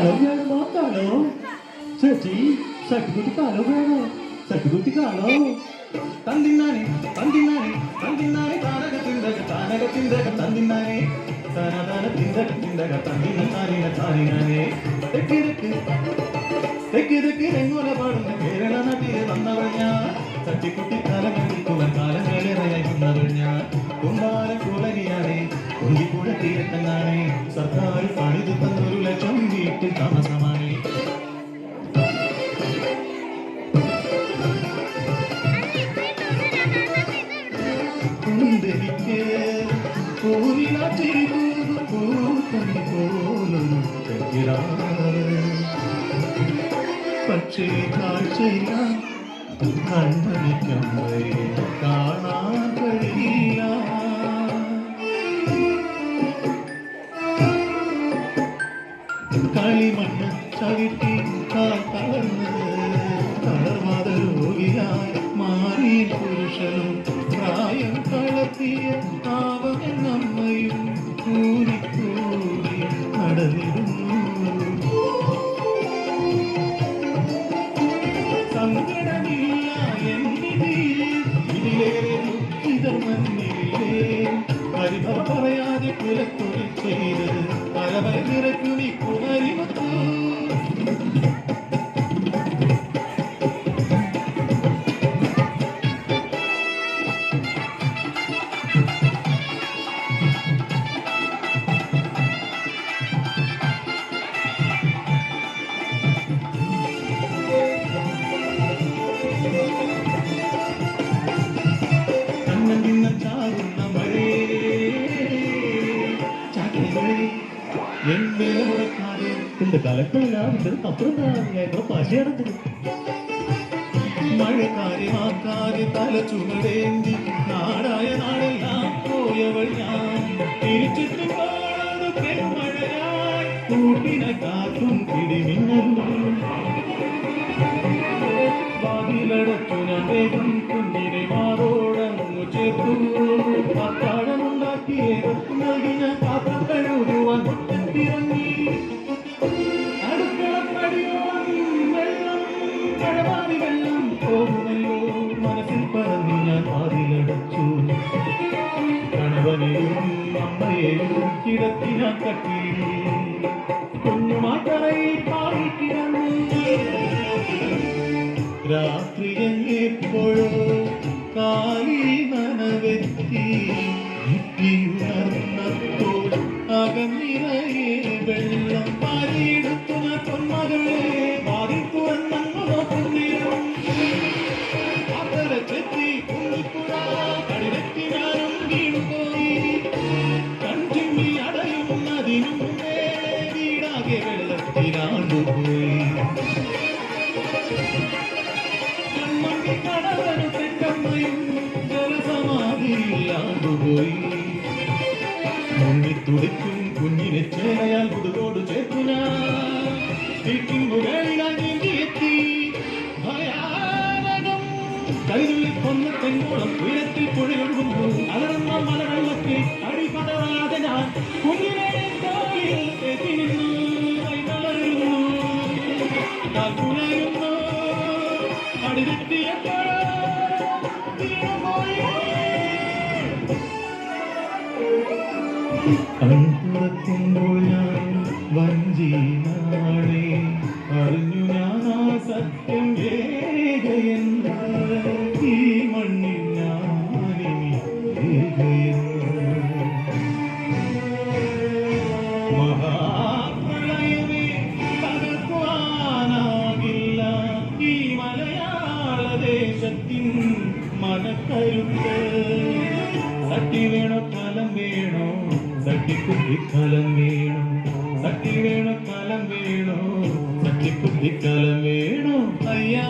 താളം വേണമോ താളോ ചേച്ചി സട്ടുകുട്ടി താളം വേണോ സട്ടുകുട്ടി താളോ തന്തിന്നാനെ തന്തിന്നാനെ തന്തിന്നാനെ താനക തിന്തക തന്തിന്നാനെ താന തിന്തക തന്തിന്നാനെ താനിനാനെ തെക്കിരക്ക് തെക്കിരക്ക് എങ്ങോല പാടുന്ന കേരള നാട്ടിലെ വന്നവൾ ഞാൻ തട്ടിക്കുട്ടി കാലങ്ങൾ കാലങ്ങളേറെയായി വന്നവൾ ഞാൻ കുമ്പാരം കുളനിയാണേ കുങ്കിപ്പുഴ തീരത്തങ്ങാണേ സർക്കാർ പണിതു തന്നൊരു ലക്ഷം വീട്ടിൽ താമസമാണേ കുന്തിരിക്ക് പൂരിലാറ്റിരി പൂത്തണി പോലൊരു പക്ഷേ കാഴ്ചയില്ല കണ്ണടിക്കമ്മയെ കാണാൻ കഴിയില്ല കളിമണ്ണ് ചവിട്ടി തളർന്ന് തളർവാദ രോഗിയായി മാറി പുരുഷനും പ്രായം കളത്തിയ പാവമെന്നമ്മയും കൂടിക്കൂടി നടന്നിടുന്നു സങ്കടമില്ല ഇതിലേറെ ഇതർ മണ്ണിലേ പരിഭവ പറയാതെ കുലത്തൊഴിൽ ചെയ്ത് പലവര നിറയ്ക്കുമി കുമരിമത്തു മഴക്കാരിമാക്കാതെ തല ചുമടേന്തി നാടായ നാടെല്ലാം പോയവൾ ഞാൻ തിരിച്ചിട്ട് മഴയായി കൂട്ടിന കാറ്റും പിടിമിന്നലും വാതിലടച്ചു ഞാൻ വേഗം കുഞ്ഞിനെ മാറോടങ്ങു ചേർത്തു അത്താഴമുണ്ടാക്കിയേ നൽകി ഞാൻ പാത്രം കഴുകുവാൻ തിറങ്ങി വെള്ളം പോകുമല്ലോ മനസ്സിൽ പറഞ്ഞു ഞാൻ വാതിലടച്ചു കണവനെയും അമ്മയെയും കിടത്തി ഞാൻ കട്ടിൽ കുഞ്ഞുമാക്കറയിൽ പാടിക്കിടന്നു രാത്രി എപ്പോഴോ കാലി നനവെത്തി ഉണർന്നപ്പോൾ അകന്നിറയെ വെള്ളം പാലിയെടുത്തു ഞാൻ പൊന്മകളെ വാതിൽ തുറന്നു നോക്കുന്നിരും ചെത്തി കുന്നിപ്പുഴ കടിവെത്തി ഞാനും വീണുപോയി കൺചിമ്മി അടയുന്നതിനും വീടാകെ വെള്ളത്തിലാണ്ടുപോയി കൺമണ്ണി കടവനും പെട്ടമ്മയും ജലസമാധിയിലാണ്ടുപോയി മുങ്ങിത്തുടിക്കും കുഞ്ഞിനെ ചേരയാൽ മുതുകോട് ചേർത്തു ഞാൻ മുകളിലായി നീന്തിയെത്തി കൈതുള്ളി കൊന്ന തെങ്ങോളം ഉയരത്തിൽ പുഴയൊഴുകുന്നു അലർന്ന മലവെള്ളത്തിൽ അടിപടരാതെ ഞാൻ കുഞ്ഞിനെ തോളിൽ എത്തി നിന്നു കൈതളരുന്നു കുഴയുന്നു അടിവെത്തിയപ്പോഴോ കൺതുറക്കുമ്പോൾ ഞാൻ വഞ്ചിനാണേ അറിഞ്ഞു ഞാൻ ആ സത്യം ഏകയെന്ന് ഈ മണ്ണിൽ ഞാനിനി ഏകയെന്ന് മഹാപ്രളയമേ തകർക്കുവാനാകില്ല ഈ മലയാള ദേശത്തിൻ മനക്കരുത്ത് തട്ടി വേണോ കലം വേണോ തട്ടിക്കുട്ടിക്കലം വേണോ തട്ടി വേണോ കലം വേണോ തട്ടിക്കുട്ടിക്കലം വേണോ അയ്യാ